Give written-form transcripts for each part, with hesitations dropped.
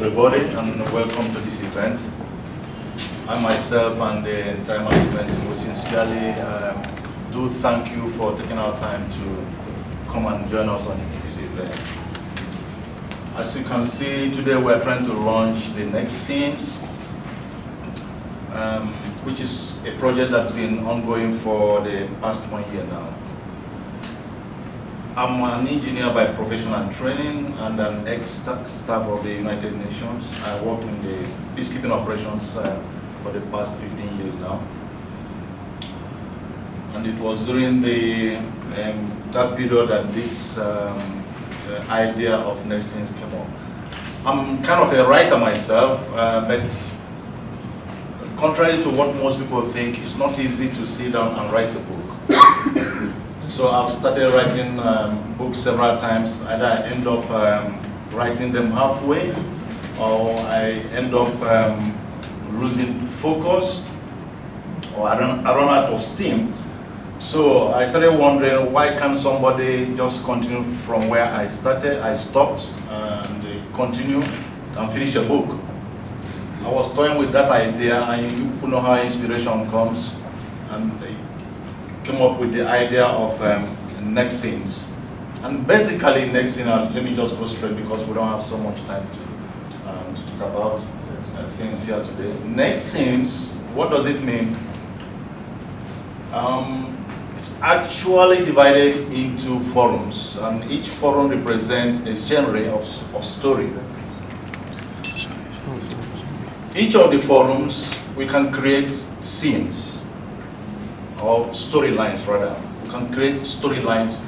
everybody, and welcome to this event. I myself and the entire management team will sincerely do thank you for taking our time to come and join us on this event. As you can see, today we're trying to launch the next scenes, which is a project that's been ongoing for the past 1 year now. I'm an engineer by profession and training and an ex-staff of the United Nations. I work in the peacekeeping operations for the past 15 years now. And it was during that period that this idea of next things came up. I'm kind of a writer myself, but contrary to what most people think, it's not easy to sit down and write a book. So I've started writing books several times. Either I end up writing them halfway, or I end up losing focus, or I run out of steam. So I started wondering, why can't somebody just continue from where I started? I stopped and continue and finish a book. I was toying with that idea, and you know how inspiration comes, and came up with the idea of next scenes. And basically next scene, let me just go straight because we don't have so much time to talk about things here today. Next scenes, what does it mean? It's actually divided into forums, and each forum represents a genre of story. Each of the forums, we can create scenes, or storylines rather. We can create storylines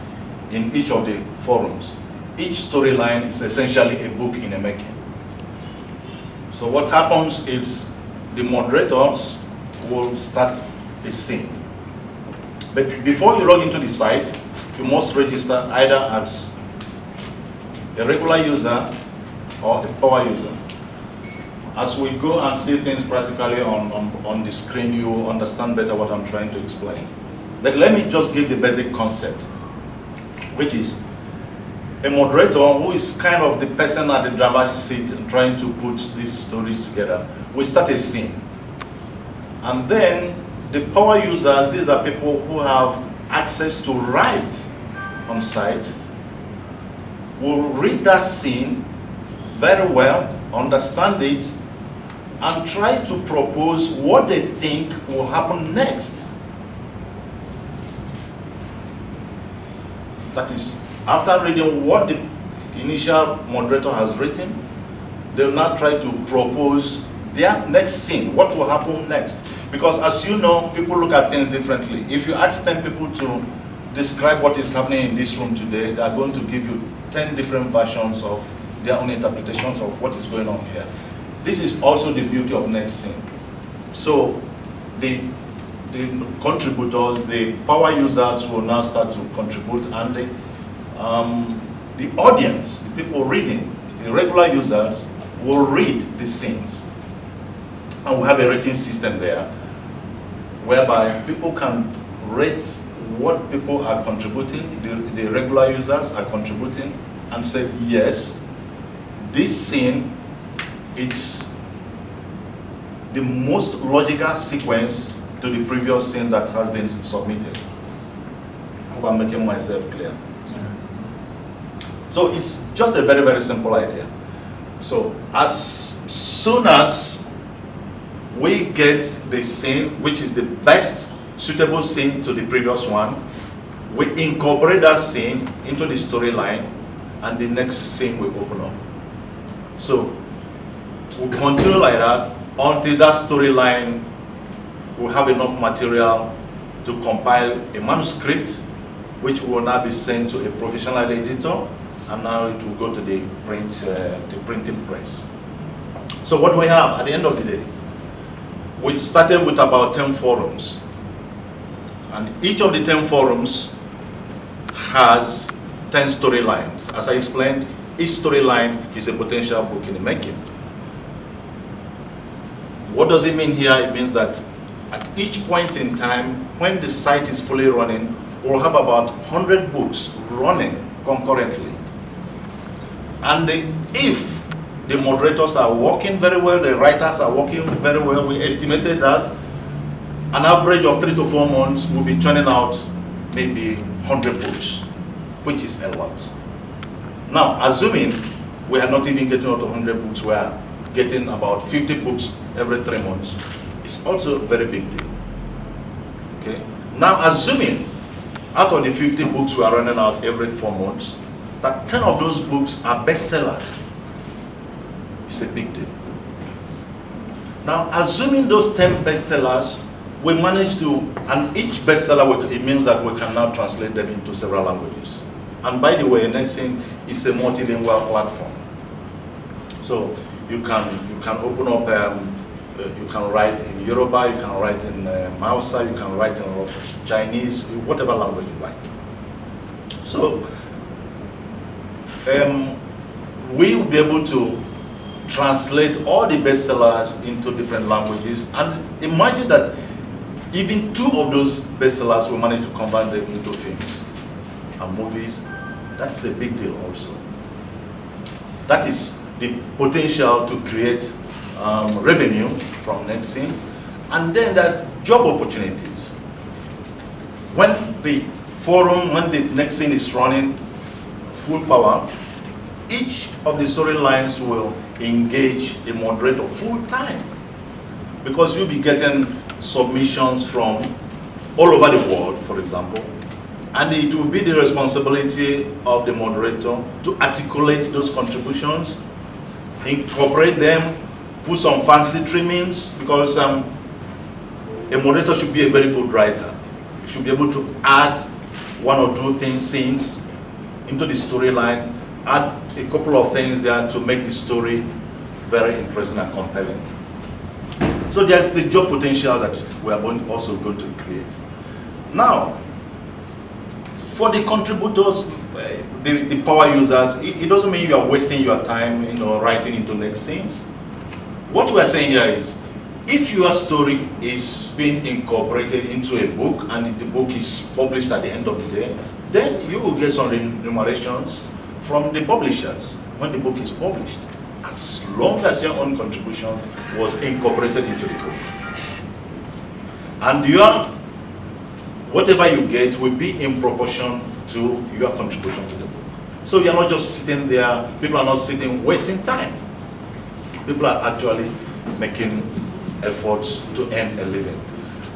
in each of the forums. Each storyline is essentially a book in the making. So what happens is the moderators will start a scene. But before you log into the site, you must register either as a regular user or a power user. As we go and see things practically on the screen, you understand better what I'm trying to explain. But let me just give the basic concept, which is a moderator who is kind of the person at the driver's seat trying to put these stories together. We start a scene. And then the power users, these are people who have access to write on site, will read that scene very well, understand it, and try to propose what they think will happen next. That is, after reading what the initial moderator has written, they will now try to propose their next scene, what will happen next. Because as you know, people look at things differently. If you ask 10 people to describe what is happening in this room today, they are going to give you 10 different versions of their own interpretations of what is going on here. This is also the beauty of next scene. So the contributors, the power users will now start to contribute, and the audience, the people reading, the regular users, will read the scenes. And we have a rating system there, whereby people can rate what people are contributing, the regular users are contributing, and say, yes, this scene, it's the most logical sequence to the previous scene that has been submitted. I hope I'm making myself clear. So it's just a very, very simple idea. So as soon as we get the scene, which is the best suitable scene to the previous one, we incorporate that scene into the storyline, and the next scene will open up. So we'll continue like that until that storyline will have enough material to compile a manuscript, which will now be sent to a professional editor, and now it will go to the printing press. So what do we have at the end of the day? We started with about 10 forums, and each of the 10 forums has 10 storylines. As I explained, each storyline is a potential book in the making. What does it mean here? It means that at each point in time, when the site is fully running, we'll have about 100 books running concurrently. And if The moderators are working very well, the writers are working very well. We estimated that an average of 3 to 4 months will be churning out maybe 100 books, which is a lot. Now, assuming we are not even getting out of 100 books, we are getting about 50 books every 3 months. It's also a very big deal. Okay. Now, assuming out of the 50 books we are running out every 4 months, that 10 of those books are bestsellers. It's a big deal. Now, assuming those 10 bestsellers, we manage to, and each bestseller, it means that we can now translate them into several languages. And by the way, next thing is a multilingual platform. So you can open up, you can write in Yoruba, you can write in Hausa, you can write in Chinese, whatever language you like. So we will be able to translate all the bestsellers into different languages, and imagine that even 2 of those bestsellers will manage to convert them into films and movies. That's a big deal also. That is the potential to create revenue from next scenes, and then that job opportunities. When the forum, when the next scene is running full power, each of the storylines will engage a moderator full time, because you'll be getting submissions from all over the world, for example, and it will be the responsibility of the moderator to articulate those contributions, incorporate them, put some fancy trimmings, because a moderator should be a very good writer. You should be able to add 1 or 2 things, scenes into the storyline, add a couple of things there to make the story very interesting and compelling. So that's the job potential that we are also going to create. Now, for the contributors, the power users, it doesn't mean you are wasting your time, writing into next scenes. What we are saying here is, if your story is being incorporated into a book and the book is published at the end of the day, then you will get some remunerations from the publishers when the book is published, as long as your own contribution was incorporated into the book. And whatever you get will be in proportion to your contribution to the book. So you're not just sitting there, people are not sitting wasting time. People are actually making efforts to earn a living.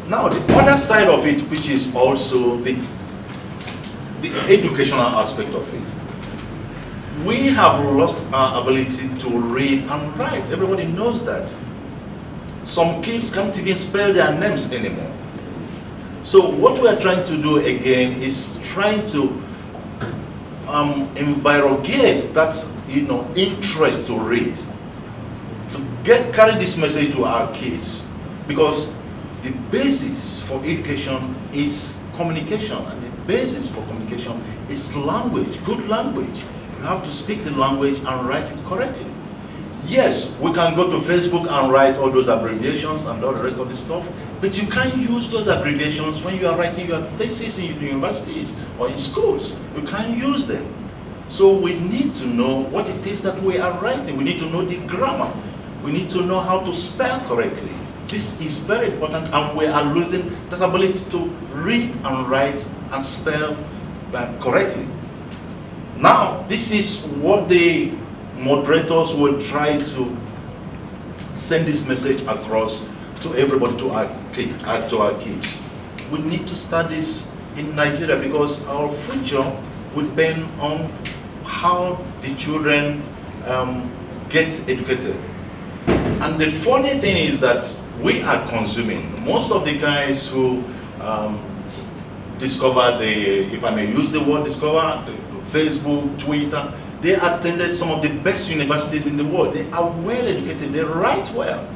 Now, the other side of it, which is also the educational aspect of it, we have lost our ability to read and write. Everybody knows that. Some kids can't even spell their names anymore. So what we are trying to do again is trying to invigorate that interest to read, to carry this message to our kids, because the basis for education is communication, and the basis for communication is language, good language. You have to speak the language and write it correctly. Yes, we can go to Facebook and write all those abbreviations and all the rest of the stuff, but you can't use those abbreviations when you are writing your thesis in universities or in schools. You can't use them. So we need to know what it is that we are writing. We need to know the grammar. We need to know how to spell correctly. This is very important, and we are losing that ability to read and write and spell correctly. Now, this is what the moderators will try to send this message across to everybody, to our kids. We need to start this in Nigeria, because our future will depend on how the children get educated. And the funny thing is that we are consuming. Most of the guys who discovered if I may use the word discover, Facebook, Twitter, they attended some of the best universities in the world. They are well educated, they write well.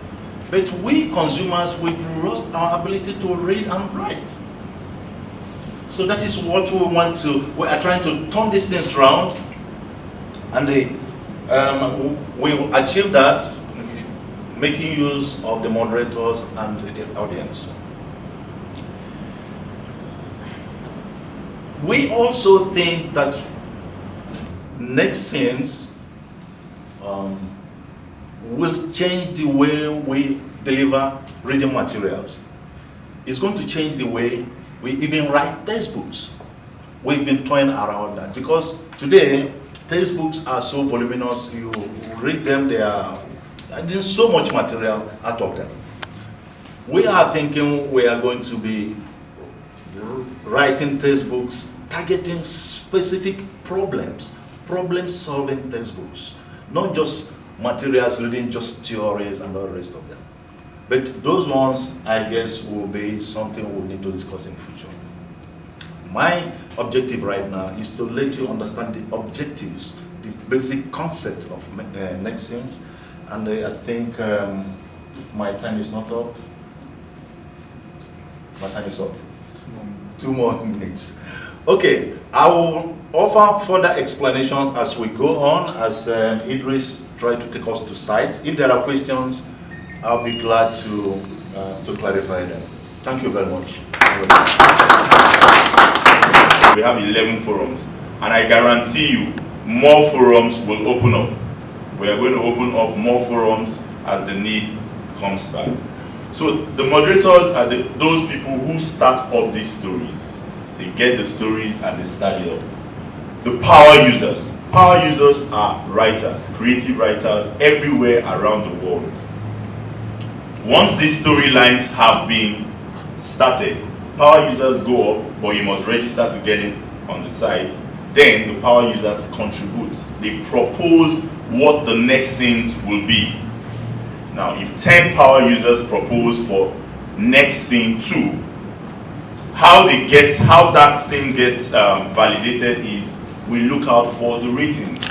But we consumers, we've lost our ability to read and write. So that is what we want to, we are trying to turn these things around, and we will achieve that making use of the moderators and the audience. We also think that next scenes will change the way we deliver reading materials. It's going to change the way we even write textbooks. We've been toying around that because today textbooks are so voluminous. You read them, there's so much material out of them. We are thinking we are going to be writing textbooks targeting specific problems, problem-solving textbooks, not just materials reading just theories and all the rest of them. But those ones, I guess, will be something we'll need to discuss in the future. My objective right now is to let you understand the objectives, the basic concept of Nexins, and I think if my time is not up, my time is up. 2 more minutes. Okay, I will offer further explanations as we go on, as Idris tries to take us to site. If there are questions, I'll be glad to clarify them. Thank you very much. We have 11 forums, and I guarantee you more forums will open up. We are going to open up more forums as the need comes back. So the moderators are those people who start up these stories. They get the stories and they start it up. The power users. Power users are writers, creative writers everywhere around the world. Once these storylines have been started, power users go up, but you must register to get it on the site. Then the power users contribute. They propose what the next scenes will be. Now, if 10 power users propose for next scene 2, how that scene gets validated is we look out for the ratings.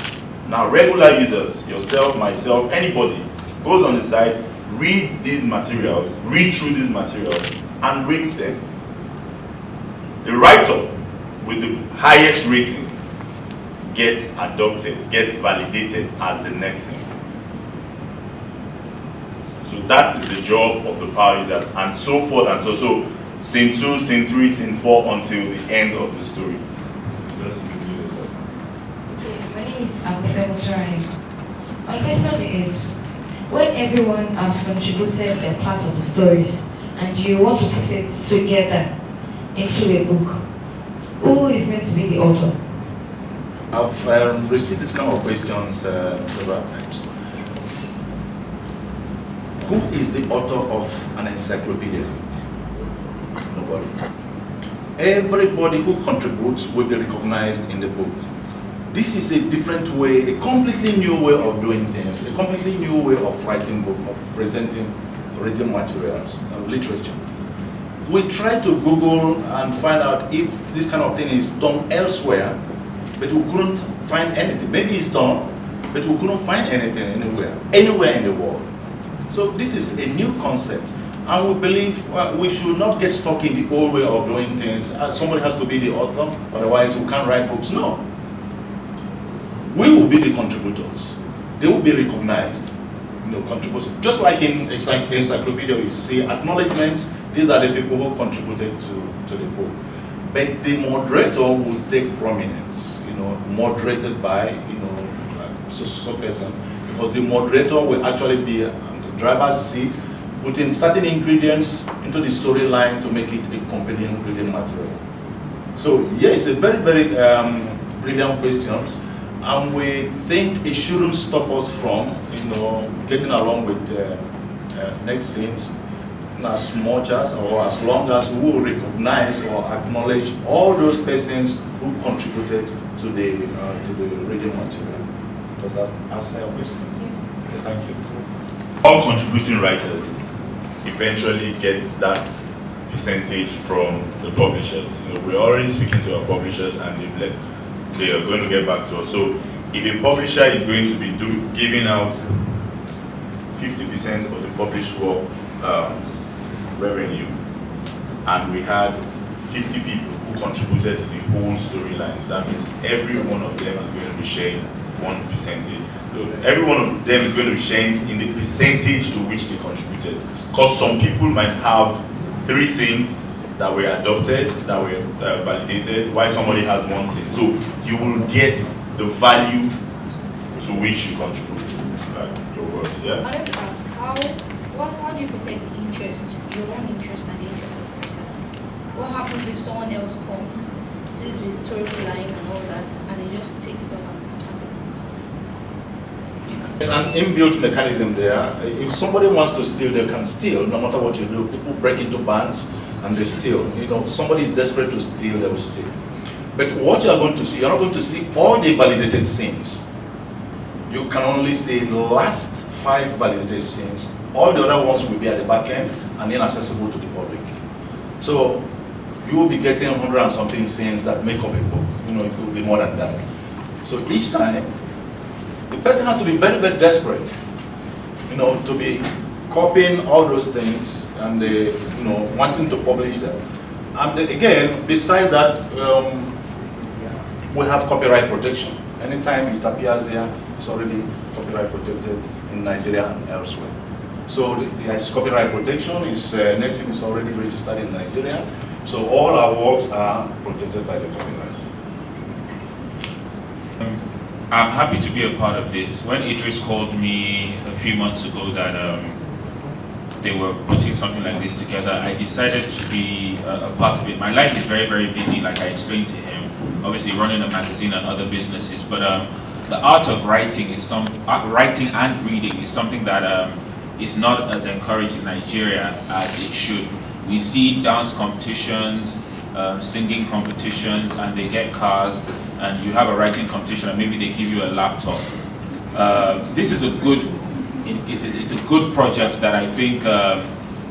Now, regular users, yourself, myself, anybody, goes on the site, reads these materials, read through these materials, and rates them. The writer with the highest rating gets adopted, gets validated as the next scene. So that is the job of the power user, and so forth and so. Scene 2, scene 3, scene 4 until the end of the story. Just introduce yourself. Okay, my name is unfulfilled. My question is, when everyone has contributed their part of the stories and you want to put it together into a book, who is meant to be the author? I've received this kind of questions several times. Who is the author of an encyclopedia? Nobody. Everybody who contributes will be recognized in the book. This is a different way, a completely new way of doing things, a completely new way of writing book, of presenting reading materials and literature. We try to Google and find out if this kind of thing is done elsewhere, but we couldn't find anything. Maybe it's done, but we couldn't find anything anywhere in the world. So this is a new concept, and we believe we should not get stuck in the old way of doing things. Somebody has to be the author, otherwise we can't write books. No. We will be the contributors. They will be recognized, contributors. Just like in encyclopedia, you see acknowledgements. These are the people who contributed to the book. But the moderator will take prominence, moderated by, so person, because the moderator will actually be on the driver's seat, putting certain ingredients into the storyline to make it a compelling reading material. So yeah, it's a very, very brilliant question, and we think it shouldn't stop us from, getting along with next scenes, as much as or as long as we will recognize or acknowledge all those persons who contributed to the reading material. Does that answer your question? Yes. Okay, thank you. All contributing writers eventually get that percentage from the publishers. We're already speaking to our publishers, and they are going to get back to us. So if a publisher is going to be giving out 50% of the published work revenue, and we had 50 people who contributed to the whole storyline, that means every one of them is going to be sharing 1%. So every one of them is going to be sharing in the percentage to which they contributed. Because some people might have 3 scenes that were adopted, that were validated, while somebody has 1 scene. So you will get the value to which you contribute. Right? your works. Yeah. I wanted to ask how do you protect the interest, your own interest and the interest of the writers? What happens if someone else comes, sees the storyline and all that, and they just take it off and start it? There's an inbuilt mechanism there. If somebody wants to steal, they can steal, no matter what you do. People break into banks and they steal. You know, somebody is desperate to steal, they will steal. But what you are going to see, you're not going to see all the validated scenes. You can only see the last 5 validated scenes. All the other ones will be at the back end and inaccessible to the public. So you will be getting 100 and something scenes that make up a book. You know, it could be more than that. So each time, the person has to be very, very desperate, you know, to be copying all those things and, you know, wanting to publish them. And again, besides that, we have copyright protection. Anytime it appears here, it's already copyright protected in Nigeria and elsewhere. So there's copyright protection. Nexting is already registered in Nigeria. So all our works are protected by the copyright. I'm happy to be a part of this. When Idris called me a few months ago that they were putting something like this together, I decided to be a part of it. My life is very, very busy, like I explained to him, obviously running a magazine and other businesses, but the art of writing is writing and reading is something that is not as encouraged in Nigeria as it should. We see dance competitions, singing competitions, and they get cars, and you have a writing competition, and maybe they give you a laptop. This is a good, it's a good project that I think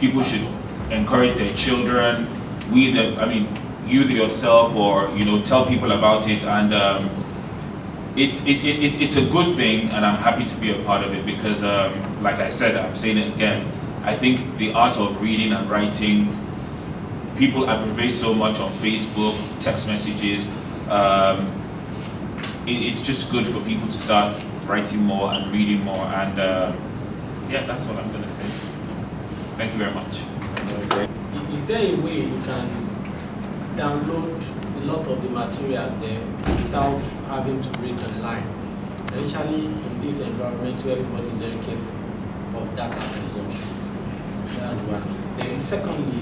people should encourage their children. You yourself, or tell people about it, and it's a good thing, and I'm happy to be a part of it because, like I said, I'm saying it again, I think the art of reading and writing, people abbreviate so much on Facebook, text messages. It's just good for people to start writing more and reading more, and yeah, that's what I'm going to say. Thank you very much. Is there a way you can download a lot of the materials there without having to read online, especially in this environment where everybody is very careful of data consumption? That's one. Then secondly,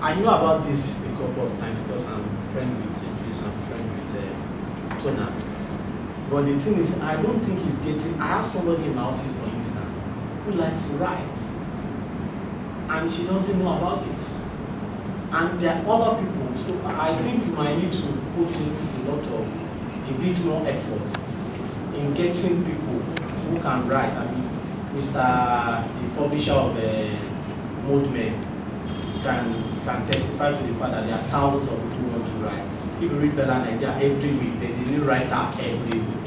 I know about this a couple of times because I'm friend with Idris, I'm friend with Tona. But the thing is, I don't think he's getting. I have somebody in my office, for instance, who likes to write, and she doesn't know about this. And there are other people, so I think you might need to put in a bit more effort in getting people who can write. I mean, the publisher of Mode Men can testify to the fact that there are thousands of people who want to write. If you read Bella Nigeria every week, there's a new writer every week.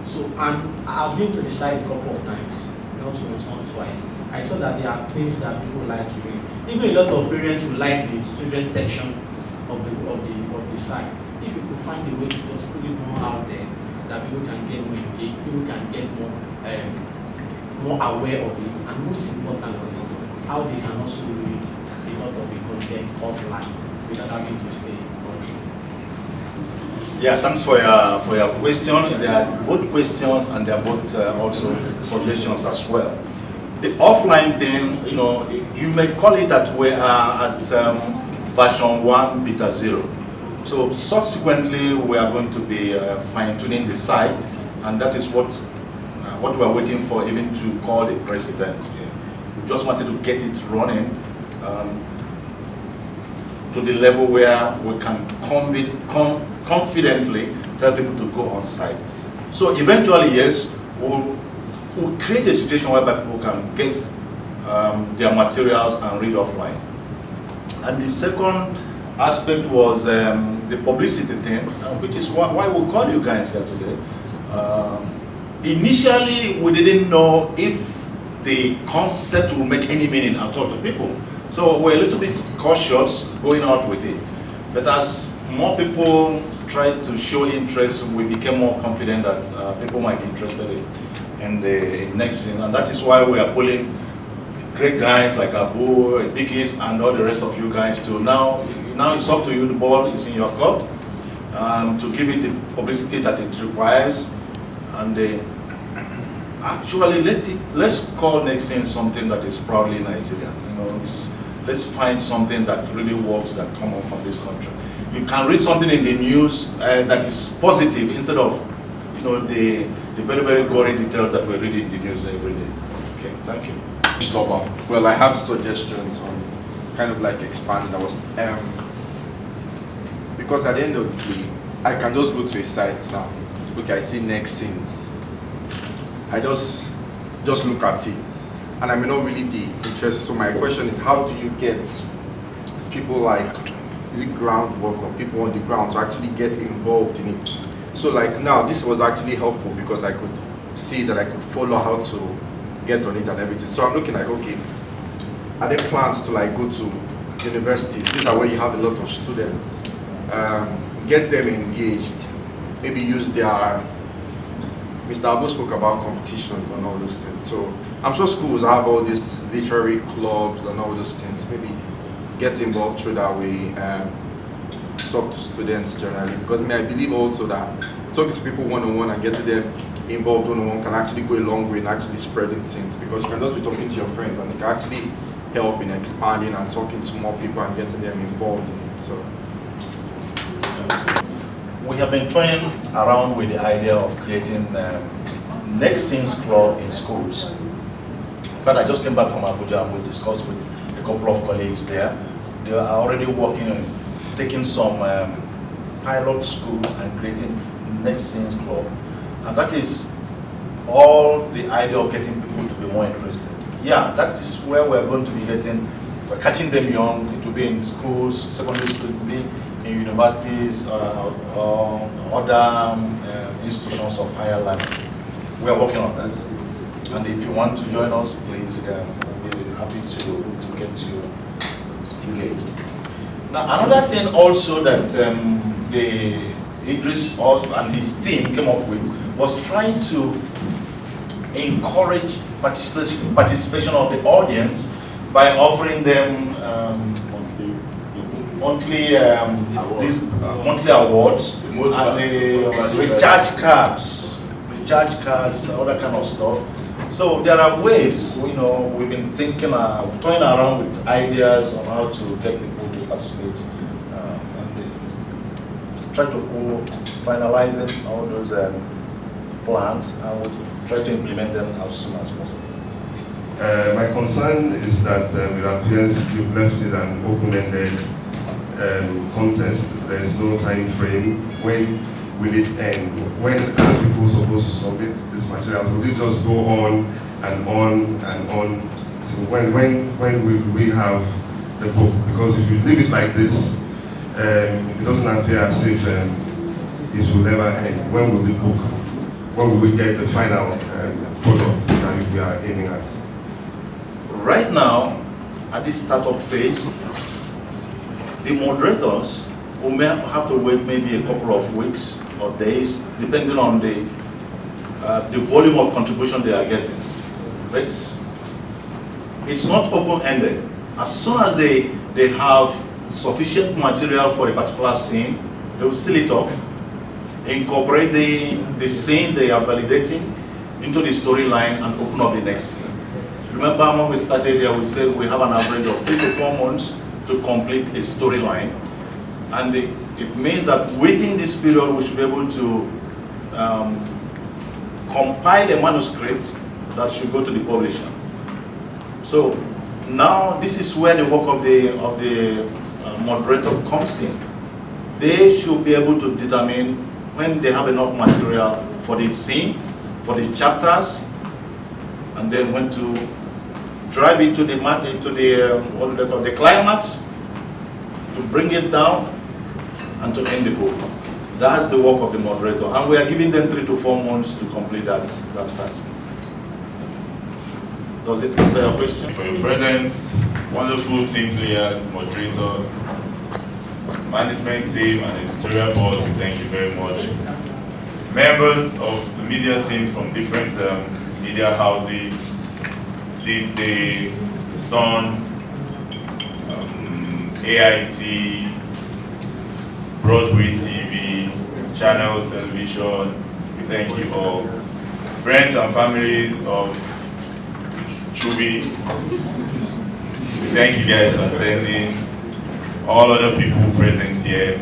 So, and I've been to the site a couple of times, not once, not twice. I saw that there are things that people like to read. Even a lot of parents who like the children's section of the site. If you could find a way to just put it more out there, that people can get more engaged, people can get more aware of it, and most importantly, how they can also read a lot of the content offline without having to stay on through. Yeah, thanks for your question. They are both questions and they are both also suggestions as well. The offline thing, you may call it that we are at version 1 beta 0. So subsequently we are going to be fine-tuning the site, and that is what we are waiting for, even to call the president. We just wanted to get it running to the level where we can confidently tell people to go on site. So eventually, yes, we'll create a situation whereby people can get their materials and read offline. And the second aspect was the publicity thing, which is why we call you guys here today. Initially, we didn't know if the concept will make any meaning at all to people. So we're a little bit cautious going out with it. But as more people tried to show interest, we became more confident that people might be interested in the next thing. And that is why we are pulling great guys like Abu, Dickies, and all the rest of you guys to now it's up to you. The ball is in your court to give it the publicity that it requires. And Actually, let's call next thing something that is proudly Nigerian. Let's find something that really works, that come up from this country. You can read something in the news that is positive instead of the very, very gory details that we read in the news every day. Okay, thank you. Well, I have suggestions on kind of like expanding. Because at the end of the day, I can just go to a site now. Okay, I see next scenes. I just look at it, and I may not really be interested. So my question is, how do you get people like, is it groundwork or people on the ground to actually get involved in it? So like now, this was actually helpful because I could see that I could follow how to get on it and everything. So I'm looking like, okay, are there plans to like go to universities? These are where you have a lot of students. Get them engaged. Maybe use their, Mr. Abu spoke about competitions and all those things. So I'm sure schools have all these literary clubs and all those things. Maybe get involved through that way. Talk to students generally, because I believe also that talking to people one-on-one and getting them involved one-on-one can actually go a long way in actually spreading things, because you can just be talking to your friends and it can actually help in expanding and talking to more people and getting them involved in it. So we have been toying around with the idea of creating next scenes club in schools. In fact, I just came back from Abuja and we discussed with a couple of colleagues there. They are already working on taking some pilot schools and creating next scenes club. And that is all the idea of getting people to be more interested. Yeah, that is where we're going to be we're catching them young. It will be in schools, secondary school, it will be in universities or other institutions of higher learning. We are working on that. And if you want to join us, please, we'll be happy to get you engaged. Now, another thing also that Idris and his team came up with was trying to encourage participation of the audience by offering them monthly awards and recharge cards, all that kind of stuff. So there are ways, we've been thinking, toying around with ideas on how to get people to participate, and try to finalizing all those plans, and we'll try to implement them as soon as possible. My concern is that it appears you've left it an open-ended contest. There is no time frame. When will it end? When are people supposed to submit this material? Will it just go on and on and on? So when will we have the book? Because if you leave it like this, it doesn't appear as if it will never end. When will the book? When will we get the final product that we are aiming at? Right now, at this startup phase, the moderators will may have to wait maybe a couple of weeks or days, depending on the volume of contribution they are getting. But it's not open-ended. As soon as they have sufficient material for a particular scene, they will seal it off, incorporate the scene they are validating into the storyline, and open up the next scene. Remember when we started here, we said we have an average of 3 to 4 months to complete a storyline. And it means that within this period, we should be able to compile a manuscript that should go to the publisher. So now this is where the work of the moderator comes in. They should be able to determine when they have enough material for the scene, for the chapters, and then when to drive it to the climax, to bring it down, and to end the book. That's the work of the moderator, and we are giving them 3 to 4 months to complete that task. Does it answer your question? For your presence, wonderful team players, moderators, management team, and editorial board, we thank you very much. Members of the media team from different media houses, This Day, The Sun, AIT, Broadway TV, Channels Television, we thank you all. friends and family of Chubi, thank you guys for attending. All other people present here,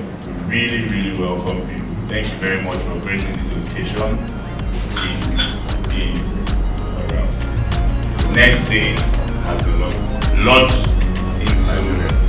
really, really welcome you. Thank you very much for gracing this occasion. It is around. Next scene has been launched into